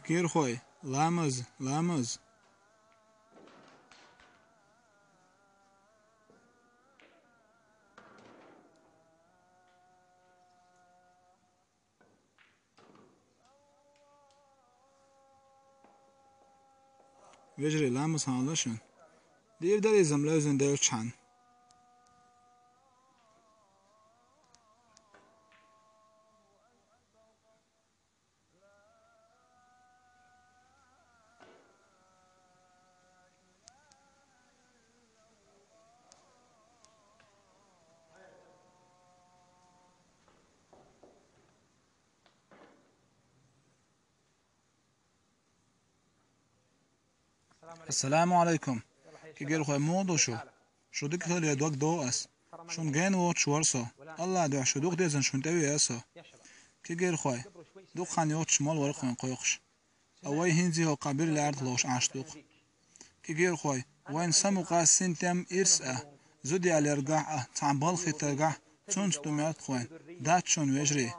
كير خوي لامز لامز وجري لامز هالشن دير داري زملازن دير چان السلام عليكم كيجير خوي مودو شو ديك هل يدوك دو اس شون جين ووت شورسو الله دو شو دوك ديزن شون تبي اسو كيجير خوي دوك خان يوت شمال ورقن قيقش اوي هنزي هو قبيل الارض لوش عاشتوق كيجير خوي وين سمو قاسين تم ارسا زودي على رقع تعبال خيترقع تونس تميات خوين دات شون وجري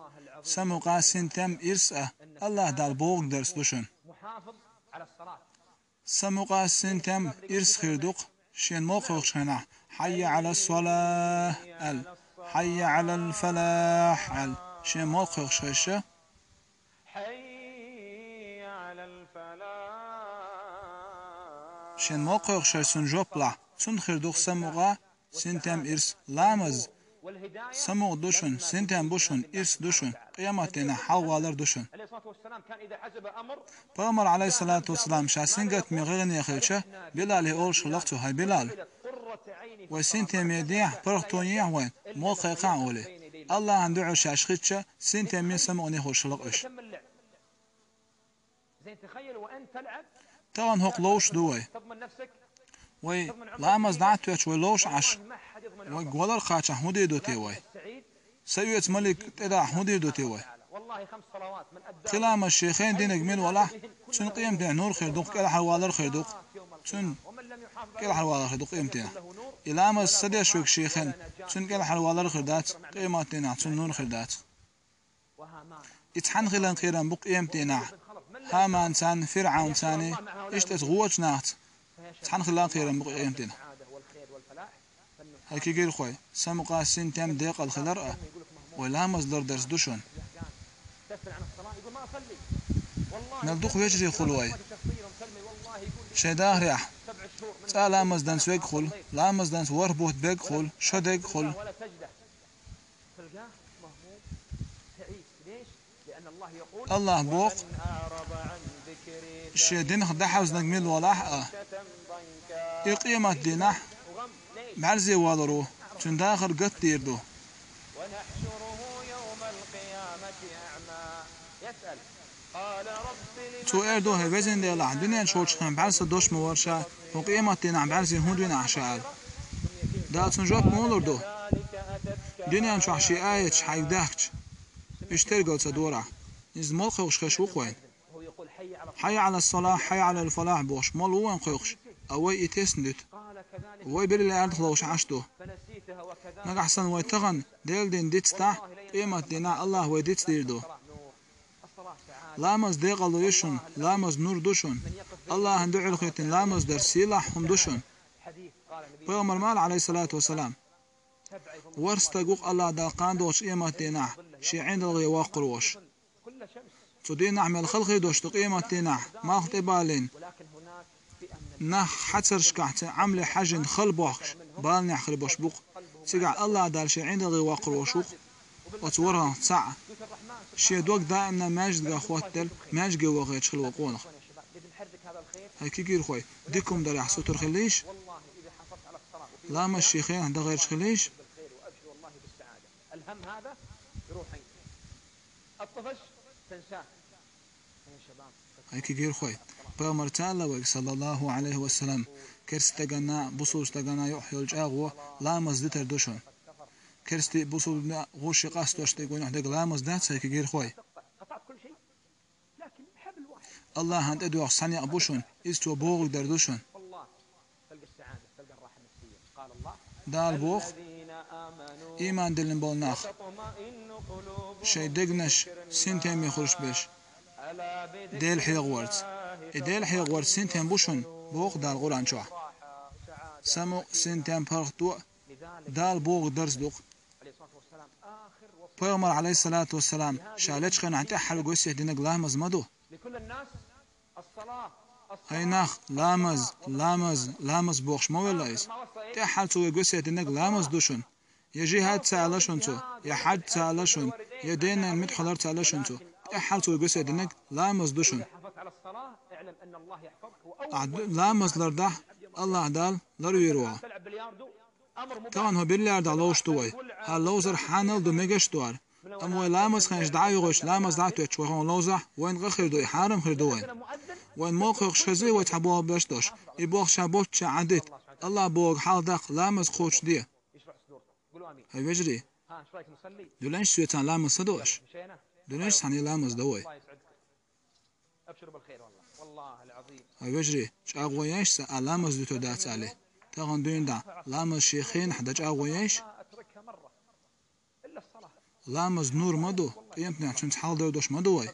سمو قاسين تم ارسا الله دال بوغ درس دوشن سموقا سنتم إرس خيردوق شين موقع شنا حي على الصلاة حي على الفلاح شين موقع شيشة حي على الفلاح شين موقع شيسون جوبلا سن خيردوق سموقا سنتم إرس لامز سمو دوشن سنتم بوشن إرس دوشن قيامتنا حوالر دوشن بامر عليه الصلاة والسلام شاسنجت مغيرن يخلشه بلال هول شلقتو هاي بلال وسنتم يديع برغتونيع وين موقع قاولي الله عنده شاشخيتشه سنتم يسمعني هول شلقش طبعا هوق لوش دوي وي لامز دعتو يتشوي لوش عش وي قولر قاچ احمدي دوتي وي سيوت ملك تدا احمدي دوتي وي خلام الشيخين دين جميل ولا شن قيم دين نور خير دوق كلا حوالر خير دوق شن كلا حوالر خير دوق قيمتنا إلام السدي شوك شيخين شن كلا حوالر خير دات قيمتنا شن نور خير دات يتحن خلان خيران بق قيمتنا هامان سان فرعون ثاني اشتت غوش نات تحن خلان خيران بق قيمتنا هاي كيجير خوي سمقا سنتم ديق الخلر ولا مصدر درس دوشون نلدوخ يجري خلوي شيداه ريح تا لامز دانس ويق خل لامز دانس وربوت بيق خل شدق خل الله بوق شيدين خدحوز نجميل ولاح يقيمت دينح معرزي والرو تن داخل قد ديردو تو اردو هفزين دي الله دنيا شوش خان بعرس دوش مورشا وقيمت دينا بعرزين هون دينا عشال دا تنجوب مولر دو دنيا شو حشي آيت شحيك داكش اشترقل تدورع إذ مال خوش خشوق وين حي على الصلاة حي على الفلاح بوش مال وين خوش أوي إتسندت وي بلي الأرض خلوش عشتو نق أحسن وي تغن ديل دين ديتستا قيمت دينا الله وي ديتس ديردو لامز ديقلو يشن لامز نور دوشن الله هندعو الخيتن لامز در سيلاح هم دوشن بيغمر مال عليه الصلاة والسلام ورستقوق الله دا قاندوش قيمت دينا شي عند الغيوا قروش تدين نعمل خلقي دوش قيمت دينا ما اختبالين نح حتر شكحت عمل حجن خلبوخش بالنع خلبوش بوق سيقع الله دال شي عند الغيوا قروشوق وتورها ساعة شي دوق دائما ماجد اخواتل ماجد وغيتش خلو قونخ هاي كيجير خوي ديكم دار يحسو ترخليش لا ما الشيخين هذا غير خليش الهم هذا يروح الطفش تنساه يا شباب هاي كيجير خوي بامر تعالى صلى الله عليه وسلم كرستغنا بصوص تغنا يحيى الجاغو لا مزدتر دوشون كرستي بوصل غوش قاستوش تيقول نحدق لامز دات هيك غير خوي الله هند ادو صنيع بوشون استو بوغ دردوشون دال بوغ ايمان دلن بولناخ شي دقنش سنتين يخرج بش ديل حيغ ورد ديل حيغ ورد سنتين بوشن بوغ دال قرآن شوح سمو سنتين فرق دو دال بوغ درس دوق پیغمبر علیه الصلاة والسلام شالش خن عن تحل قوسي دينك لامز مدو ايناخ لامز بوغش مو ولايس تحل سوى قوسي دينك لامز دوشن يجي هاد سالشون تو يا حد سالشون يا دينا المدحلر سالشون تو تحل سوى قوسي دينك لامز دوشن لامز لرده الله دال لرويروا طبعا هو بيليارد على لوشتوي هاللوزر حانل دو ميجشتوار أمو لامز خنش دعايغوش لامز دعتو يتشوهون لوزح وين غخر دو يحارم خر دوين وين موقع خشزي ويتحبوها بشتوش يبوغ شابوت شعدت الله بوغ حال داق لامز خوش دي هاي وجري دولنش سويتان لامز صدوش دولنش سعني لامز دوي هاي وجري شاقويش سأل لامز دوتو دات عليه تاغن دوين دا لامز شيخين حداج اغويش لامز نور مدو يمتنع شنت حال دو دوش مدوي